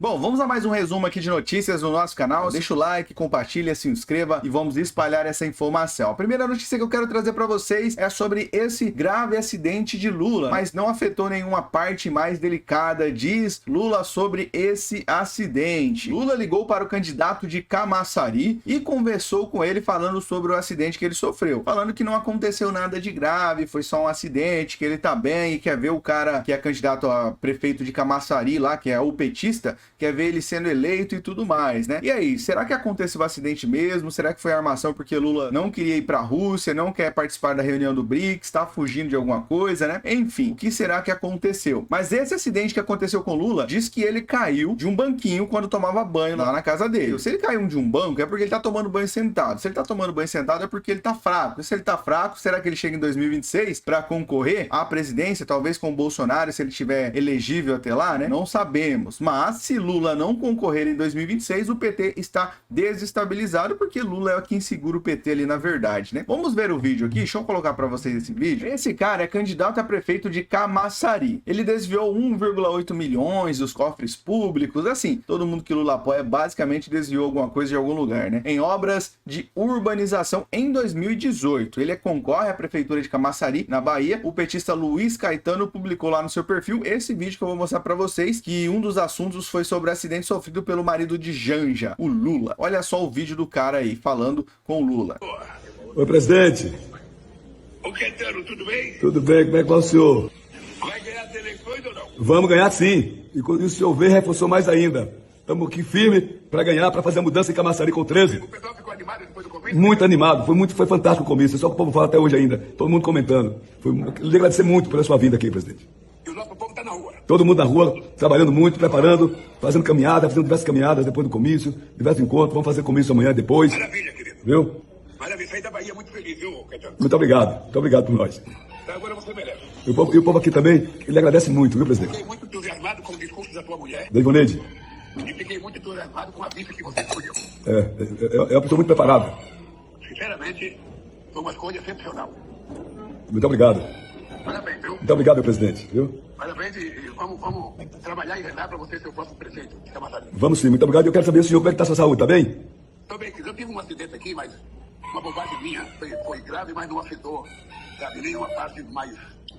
Bom, vamos a mais um resumo aqui de notícias no nosso canal. Deixa o like, compartilha, se inscreva e vamos espalhar essa informação. A primeira notícia que eu quero trazer para vocês é sobre esse grave acidente de Lula, mas não afetou nenhuma parte mais delicada, diz Lula sobre esse acidente. Lula ligou para o candidato de Camaçari e conversou com ele falando sobre o acidente que ele sofreu, falando que não aconteceu nada de grave, foi só um acidente, que ele tá bem e quer ver o cara que é candidato a prefeito de Camaçari lá, que é o petista, quer ver ele sendo eleito e tudo mais, né? E aí, será que aconteceu o acidente mesmo? Será que foi armação porque Lula não queria ir pra Rússia, não quer participar da reunião do BRICS, tá fugindo de alguma coisa, né? Enfim, o que será que aconteceu? Mas esse acidente que aconteceu com Lula diz que ele caiu de um banquinho quando tomava banho lá na casa dele. Se ele caiu de um banco é porque ele tá tomando banho sentado. Se ele tá tomando banho sentado é porque ele tá fraco. E se ele tá fraco, será que ele chega em 2026 pra concorrer à presidência, talvez com o Bolsonaro, se ele tiver elegível até lá, né? Não sabemos. Mas se Lula não concorrer em 2026, o PT está desestabilizado, porque Lula é quem segura o PT ali na verdade, né? Vamos ver o vídeo aqui, deixa eu colocar para vocês esse vídeo. Esse cara é candidato a prefeito de Camaçari. Ele desviou 1,8 milhões dos cofres públicos, assim, todo mundo que Lula apoia basicamente desviou alguma coisa de algum lugar, né? Em obras de urbanização em 2018. Ele concorre à prefeitura de Camaçari, na Bahia. O petista Luiz Caetano publicou lá no seu perfil esse vídeo que eu vou mostrar para vocês, que um dos assuntos foi sobre o acidente sofrido pelo marido de Janja, o Lula. Olha só o vídeo do cara aí, falando com o Lula. Oi, presidente. Ô, Caetano, tudo bem? Tudo bem? Como é que vai o senhor? Vai ganhar as eleições ou não? Vamos ganhar sim. E quando o senhor veio, reforçou mais ainda. Estamos aqui firme para ganhar, para fazer a mudança em Camaçari com 13. O pessoal ficou animado depois do comício? Muito animado. Foi fantástico o comício. Só que o povo fala até hoje ainda. Todo mundo comentando. Queria agradecer muito pela sua vinda aqui, presidente. E o nosso povo tá na rua. Todo mundo na rua, trabalhando muito, preparando, fazendo caminhada, fazendo diversas caminhadas depois do comício, diversos encontros. Vamos fazer comício amanhã, depois. Maravilha, querido. Viu? Maravilha. Saí da Bahia muito feliz, viu, Caetano? Muito obrigado. Muito obrigado por nós. Então agora você merece. E o povo aqui também, ele agradece muito, viu, presidente? Fiquei muito entusiasmado com o discurso da tua mulher Deivoneide, e fiquei muito entusiasmado com a vista que você escolheu. é uma pessoa muito preparada. Sinceramente, foi uma escolha excepcional. Muito obrigado. Parabéns, viu? Muito obrigado, meu presidente. Viu? Parabéns e vamos trabalhar e rezar para você ser o próximo prefeito de Camaçari. Vamos sim, muito obrigado. Eu quero saber, senhor, como é que está a sua saúde, tá bem? Tô bem, eu tive um acidente aqui, mas uma bobagem minha. Foi grave, mas não afetou, sabe, nenhuma parte mais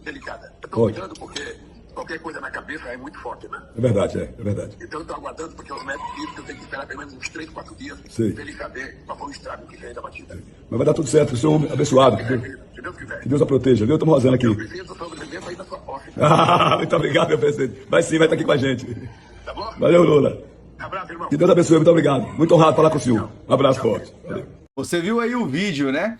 delicada. Eu tô Ótimo. cuidando porque qualquer coisa na cabeça é muito forte, né? É verdade, é verdade. Então eu tô aguardando porque os médicos dizem que eu tenho que esperar pelo menos uns 3, 4 dias Sim. pra ele saber qual foi o estrago que fez da batida. Mas vai dar tudo certo, o senhor é um abençoado. Se Deus quiser. Que Deus a proteja, viu? Estamos rosando aqui. Eu preciso sobreviver pra ir na sua posse. Muito obrigado, meu presidente. Vai sim, vai estar aqui com a gente. Tá bom? Valeu, Lula. Abraço, irmão. Que Deus abençoe, muito obrigado. Muito honrado falar com o senhor. Um abraço forte. Valeu. Você viu aí o vídeo, né?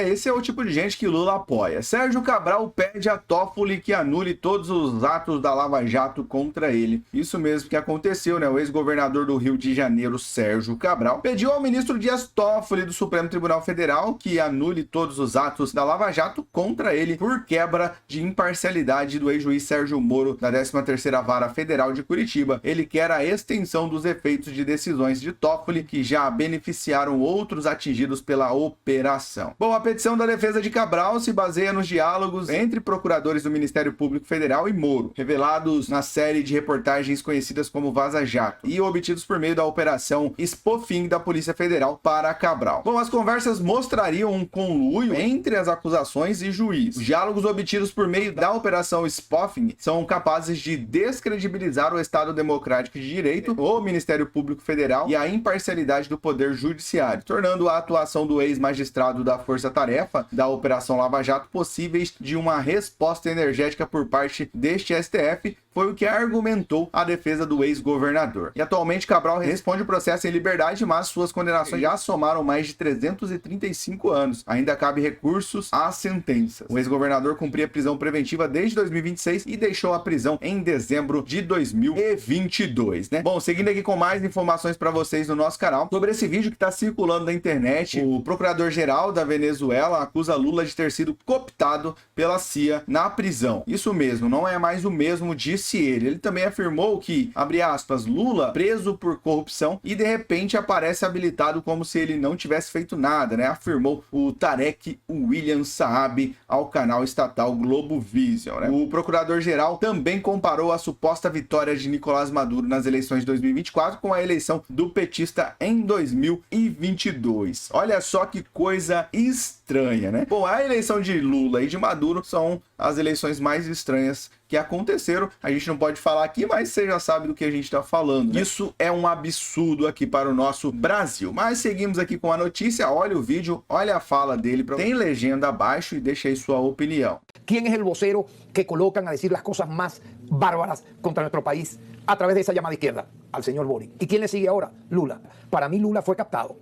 Esse é o tipo de gente que Lula apoia. Sérgio Cabral pede a Toffoli que anule todos os atos da Lava Jato contra ele. Isso mesmo que aconteceu, né? O ex-governador do Rio de Janeiro, Sérgio Cabral, pediu ao ministro Dias Toffoli do Supremo Tribunal Federal que anule todos os atos da Lava Jato contra ele por quebra de imparcialidade do ex-juiz Sérgio Moro da 13ª Vara Federal de Curitiba. Ele quer a extensão dos efeitos de decisões de Toffoli que já beneficiaram outros atingidos pela operação. Bom, a petição da defesa de Cabral se baseia nos diálogos entre procuradores do Ministério Público Federal e Moro, revelados na série de reportagens conhecidas como Vaza Jato, e obtidos por meio da operação Spofing da Polícia Federal para Cabral. Bom, as conversas mostrariam um conluio entre as acusações e juiz. Os diálogos obtidos por meio da operação Spofing são capazes de descredibilizar o Estado Democrático de Direito, o Ministério Público Federal e a imparcialidade do Poder Judiciário, tornando a atuação do ex-magistrado da Força-Tarefa da Operação Lava Jato possíveis de uma resposta energética por parte deste STF, foi o que argumentou a defesa do ex-governador. E atualmente Cabral responde o processo em liberdade, mas suas condenações já somaram mais de 335 anos. Ainda cabe recursos às sentenças. O ex-governador cumpria prisão preventiva desde 2026 e deixou a prisão em dezembro de 2022, né? Bom, seguindo aqui com mais informações para vocês no nosso canal, sobre esse vídeo que está circulando na internet, o procurador-geral da Venezuela acusa Lula de ter sido cooptado pela CIA na prisão. Isso mesmo, não é mais o mesmo, disse disse ele. Ele também afirmou que, abre aspas, Lula preso por corrupção e de repente aparece habilitado como se ele não tivesse feito nada, né? Afirmou o Tarek William Saab ao canal estatal Globo Vision, né? O procurador-geral também comparou a suposta vitória de Nicolás Maduro nas eleições de 2024 com a eleição do petista em 2022. Olha só que coisa estranha, né? Bom, a eleição de Lula e de Maduro são as eleições mais estranhas que aconteceram. A gente não pode falar aqui, mas você já sabe do que a gente está falando, né? Isso é um absurdo aqui para o nosso Brasil. Mas seguimos aqui com a notícia. Olha o vídeo, olha a fala dele. Tem legenda abaixo e deixa aí sua opinião. ¿Quién es el vocero que colocan a decir las cosas más bárbaras contra nuestro país a través de esa llamada izquierda? Al señor Boric. ¿Y quién le sigue ahora? Lula. Para mí Lula fue captado.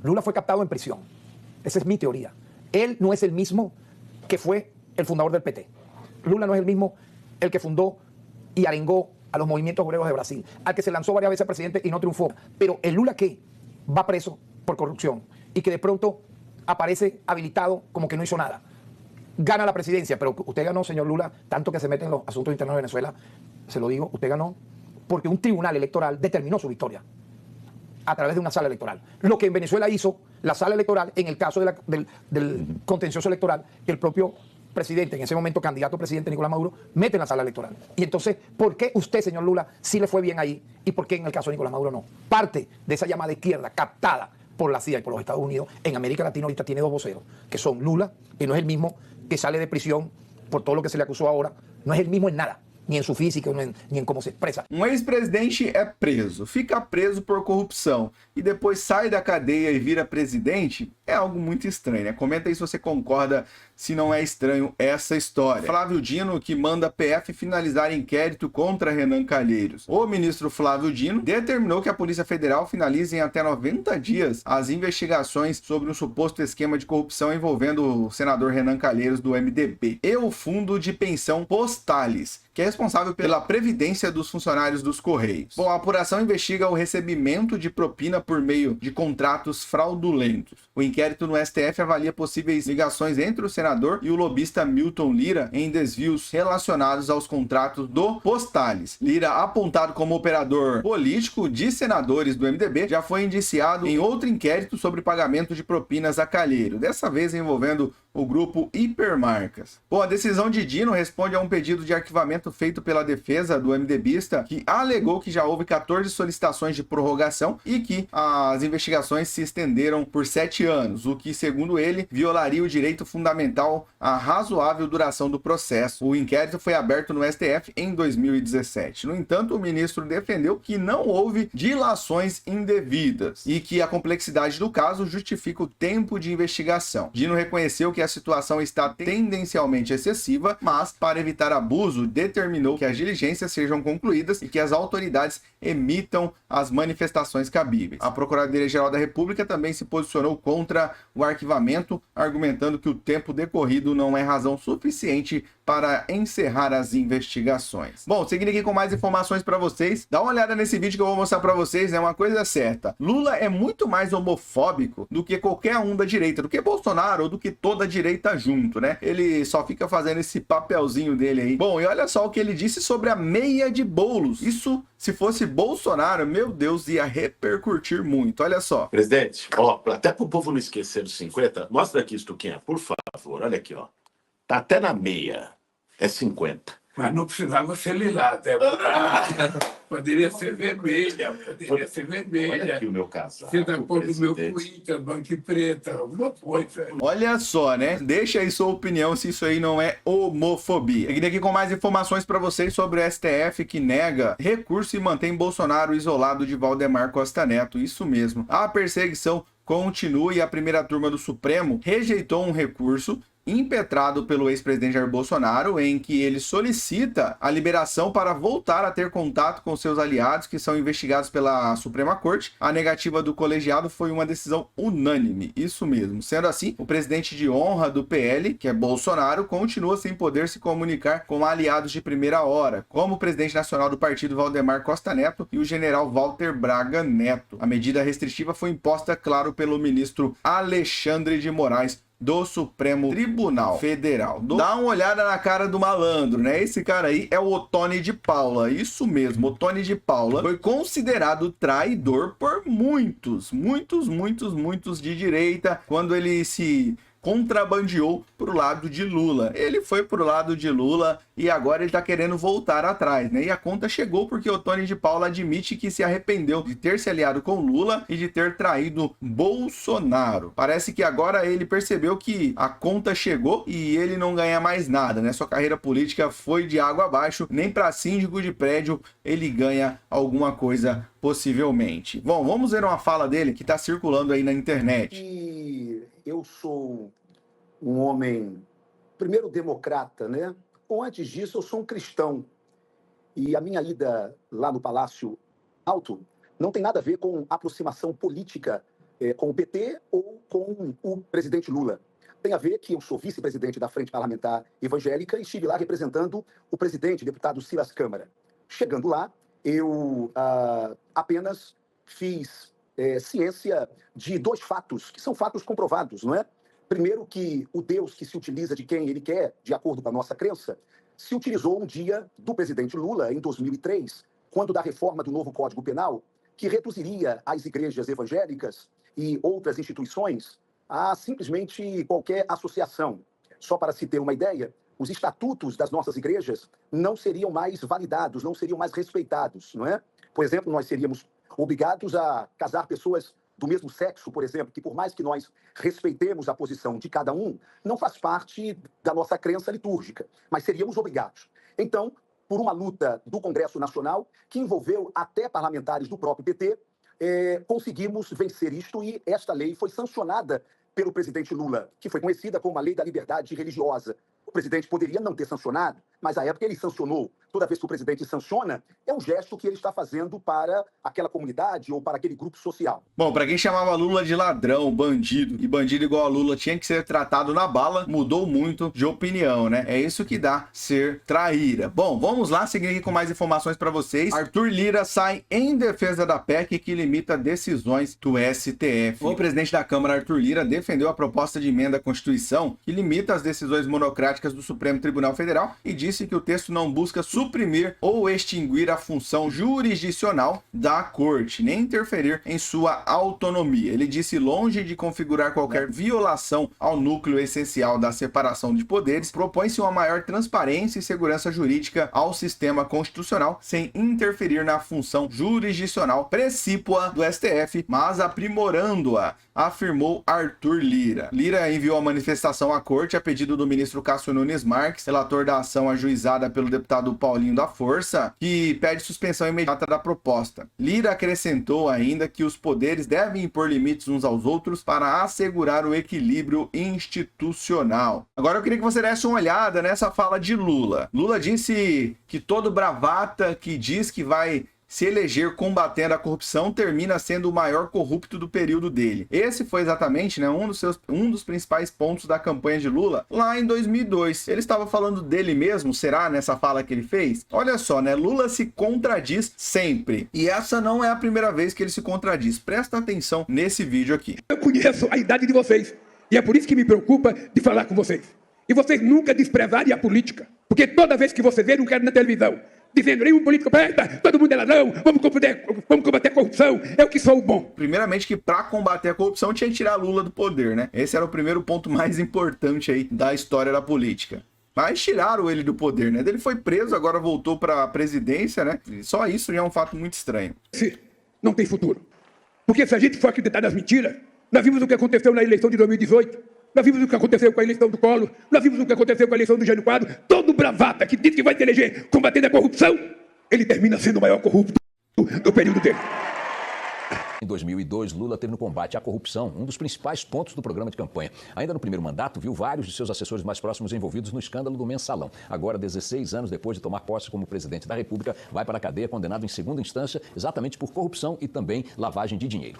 Lula fue captado en prisión. Esa es mi teoría. Él no es el mismo que fue el fundador del PT. Lula no es el mismo el que fundó y arengó a los movimientos obreros de Brasil, al que se lanzó varias veces presidente y no triunfó. Pero el Lula que va preso por corrupción y que de pronto aparece habilitado como que no hizo nada. Gana la presidencia, pero usted ganó, señor Lula, tanto que se mete en los asuntos internos de Venezuela, se lo digo, usted ganó porque un tribunal electoral determinó su victoria a través de una sala electoral. Lo que en Venezuela hizo la sala electoral en el caso del contencioso electoral, que el propio presidente, en ese momento candidato presidente Nicolás Maduro, mete en la sala electoral. Y entonces, ¿por qué usted, señor Lula, sí le fue bien ahí y por qué en el caso de Nicolás Maduro no? Parte de esa llamada izquierda captada por la CIA y por los Estados Unidos, en América Latina ahorita tiene dos voceros, que son Lula, que no es el mismo que sale de prisión por todo lo que se le acusó ahora, no es el mismo en nada. Nem em sua física, nem em como se expressa. Um ex-presidente é preso, fica preso por corrupção e depois sai da cadeia e vira presidente, é algo muito estranho, né? Comenta aí se você concorda, se não é estranho essa história. Flávio Dino, que manda a PF finalizar inquérito contra Renan Calheiros. O ministro Flávio Dino determinou que a Polícia Federal finalize em até 90 dias as investigações sobre um suposto esquema de corrupção envolvendo o senador Renan Calheiros do MDB e o Fundo de Pensão Postales, que é responsável pela previdência dos funcionários dos Correios. Bom, a apuração investiga o recebimento de propina por meio de contratos fraudulentos. O inquérito no STF avalia possíveis ligações entre o senador e o lobista Milton Lira em desvios relacionados aos contratos do Postales. Lira, apontado como operador político de senadores do MDB, já foi indiciado em outro inquérito sobre pagamento de propinas a Calheiro, dessa vez envolvendo o grupo Hipermarcas. Bom, a decisão de Dino responde a um pedido de arquivamento feito pela defesa do MDBista, que alegou que já houve 14 solicitações de prorrogação e que as investigações se estenderam por 7 anos, o que, segundo ele, violaria o direito fundamental à razoável duração do processo. O inquérito foi aberto no STF em 2017. No entanto, o ministro defendeu que não houve dilações indevidas e que a complexidade do caso justifica o tempo de investigação. Dino reconheceu que a situação está tendencialmente excessiva, mas, para evitar abuso, determinou que as diligências sejam concluídas e que as autoridades emitam as manifestações cabíveis. A Procuradoria-Geral da República também se posicionou contra o arquivamento, argumentando que o tempo decorrido não é razão suficiente para encerrar as investigações. Bom, seguindo aqui com mais informações para vocês, dá uma olhada nesse vídeo que eu vou mostrar para vocês, né? Uma coisa certa. Lula é muito mais homofóbico do que qualquer um da direita, do que Bolsonaro ou do que toda a direita junto, né? Ele só fica fazendo esse papelzinho dele aí. Bom, e olha só o que ele disse sobre a meia de Boulos. Isso, se fosse Bolsonaro, meu Deus, ia repercutir muito. Olha só. Presidente, ó, até pro povo não esquecer dos 50, mostra aqui, Stuquinha, por favor. Olha aqui, ó. Tá até na meia. É 50. Mas não precisava ser lilás, Débora. Poderia ser vermelha, poderia ser vermelha. Olha aqui o meu casaco. Você tá pondo o meu Corinthians, banco preta, alguma coisa. Olha só, né? Deixa aí sua opinião se isso aí não é homofobia. Seguindo aqui com mais informações para vocês sobre o STF que nega recurso e mantém Bolsonaro isolado de Valdemar Costa Neto. Isso mesmo. A perseguição continua e a primeira turma do Supremo rejeitou um recurso impetrado pelo ex-presidente Jair Bolsonaro, em que ele solicita a liberação para voltar a ter contato com seus aliados que são investigados pela Suprema Corte. A negativa do colegiado foi uma decisão unânime, isso mesmo. Sendo assim, o presidente de honra do PL, que é Bolsonaro, continua sem poder se comunicar com aliados de primeira hora, como o presidente nacional do partido Valdemar Costa Neto e o general Walter Braga Neto. A medida restritiva foi imposta, claro, pelo ministro Alexandre de Moraes, do Supremo Tribunal Federal. Dá uma olhada na cara do malandro, né? Esse cara aí é o Othony de Paula. Isso mesmo, Othony de Paula foi considerado traidor por muitos de direita quando ele se contrabandeou pro lado de Lula. Ele foi pro lado de Lula e agora ele tá querendo voltar atrás, né? E a conta chegou porque o Othony de Paula admite que se arrependeu de ter se aliado com Lula e de ter traído Bolsonaro. Parece que agora ele percebeu que a conta chegou e ele não ganha mais nada, né? Sua carreira política foi de água abaixo, nem para síndico de prédio ele ganha alguma coisa possivelmente. Bom, vamos ver uma fala dele que tá circulando aí na internet. E eu sou um homem, primeiro democrata, né? Ou antes disso, eu sou um cristão. E a minha ida lá no Palácio Alto não tem nada a ver com aproximação política com o PT ou com o presidente Lula. Tem a ver que eu sou vice-presidente da Frente Parlamentar Evangélica e estive lá representando o presidente, deputado Silas Câmara. Chegando lá, eu apenas fiz ciência de dois fatos, que são fatos comprovados, não é? Primeiro, que o Deus que se utiliza de quem ele quer, de acordo com a nossa crença, se utilizou um dia do presidente Lula, em 2003, quando da reforma do novo Código Penal, que reduziria as igrejas evangélicas e outras instituições a simplesmente qualquer associação. Só para se ter uma ideia, os estatutos das nossas igrejas não seriam mais validados, não seriam mais respeitados, não é? Por exemplo, nós seríamos obrigados a casar pessoas do mesmo sexo, por exemplo, que por mais que nós respeitemos a posição de cada um, não faz parte da nossa crença litúrgica, mas seríamos obrigados. Então, por uma luta do Congresso Nacional, que envolveu até parlamentares do próprio PT, conseguimos vencer isto e esta lei foi sancionada pelo presidente Lula, que foi conhecida como a Lei da Liberdade Religiosa. O presidente poderia não ter sancionado, mas à época ele sancionou. Toda vez que o presidente sanciona, é um gesto que ele está fazendo para aquela comunidade ou para aquele grupo social. Bom, para quem chamava Lula de ladrão, bandido, e bandido igual a Lula tinha que ser tratado na bala, mudou muito de opinião, né? É isso que dá ser traíra. Bom, vamos lá, seguir aqui com mais informações para vocês. Arthur Lira sai em defesa da PEC que limita decisões do STF. O presidente da Câmara, Arthur Lira, defendeu a proposta de emenda à Constituição que limita as decisões monocráticas do Supremo Tribunal Federal e disse que o texto não busca suprimir ou extinguir a função jurisdicional da Corte, nem interferir em sua autonomia. Ele disse, longe de configurar qualquer violação ao núcleo essencial da separação de poderes, propõe-se uma maior transparência e segurança jurídica ao sistema constitucional, sem interferir na função jurisdicional precípua do STF, mas aprimorando-a, afirmou Arthur Lira. Lira enviou a manifestação à Corte a pedido do ministro Cássio Nunes Marques, relator da ação ajuizada pelo deputado Paulinho da Força, que pede suspensão imediata da proposta. Lira acrescentou ainda que os poderes devem impor limites uns aos outros para assegurar o equilíbrio institucional. Agora eu queria que você desse uma olhada nessa fala de Lula. Lula disse que todo bravata que diz que vai se eleger combatendo a corrupção termina sendo o maior corrupto do período dele. Esse foi exatamente, né, um dos principais pontos da campanha de Lula lá em 2002. Ele estava falando dele mesmo, será, nessa fala que ele fez? Olha só, né, Lula se contradiz sempre. E essa não é a primeira vez que ele se contradiz. Presta atenção nesse vídeo aqui. Eu conheço a idade de vocês e é por isso que me preocupa de falar com vocês. E vocês nunca desprezarem a política, porque toda vez que você vê, não quero na televisão dizendo, nenhum político presta, todo mundo é ladrão, vamos combater a corrupção, eu que sou o bom. Primeiramente que para combater a corrupção tinha que tirar Lula do poder, né? Esse era o primeiro ponto mais importante aí da história da política. Mas tiraram ele do poder, né? Ele foi preso, agora voltou para a presidência, né? E só isso já é um fato muito estranho. Não tem futuro. Porque se a gente for acreditar nas mentiras, nós vimos o que aconteceu na eleição de 2018, nós vimos o que aconteceu com a eleição do Collor, nós vimos o que aconteceu com a eleição do Jânio Quadros. Todo bravata que diz que vai se eleger combatendo a corrupção, ele termina sendo o maior corrupto do período dele. Em 2002, Lula teve no combate à corrupção um dos principais pontos do programa de campanha. Ainda no primeiro mandato, viu vários de seus assessores mais próximos envolvidos no escândalo do Mensalão. Agora, 16 anos depois de tomar posse como presidente da República, vai para a cadeia condenado em segunda instância exatamente por corrupção e também lavagem de dinheiro.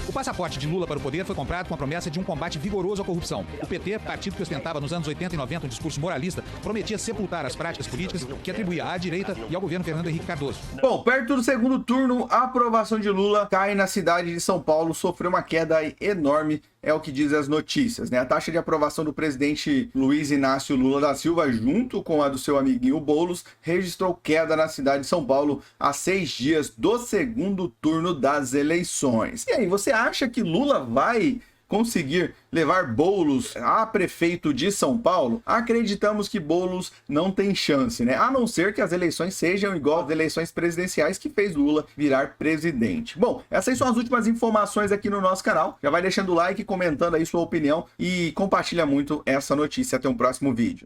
O passaporte de Lula para o poder foi comprado com a promessa de um combate vigoroso à corrupção. O PT, partido que ostentava nos anos 80 e 90 um discurso moralista, prometia sepultar as práticas políticas que atribuía à direita e ao governo Fernando Henrique Cardoso. Bom, perto do segundo turno, a aprovação de Lula cai na cidade de São Paulo, sofreu uma queda enorme é o que diz as notícias, né? A taxa de aprovação do presidente Luiz Inácio Lula da Silva, junto com a do seu amiguinho Boulos, registrou queda na cidade de São Paulo a 6 dias do segundo turno das eleições. E aí, você acha que Lula vai conseguir levar Boulos a prefeito de São Paulo? Acreditamos que Boulos não tem chance, né? A não ser que as eleições sejam igual às eleições presidenciais que fez Lula virar presidente. Bom, essas são as últimas informações aqui no nosso canal. Já vai deixando o like, comentando aí sua opinião e compartilha muito essa notícia. Até um próximo vídeo.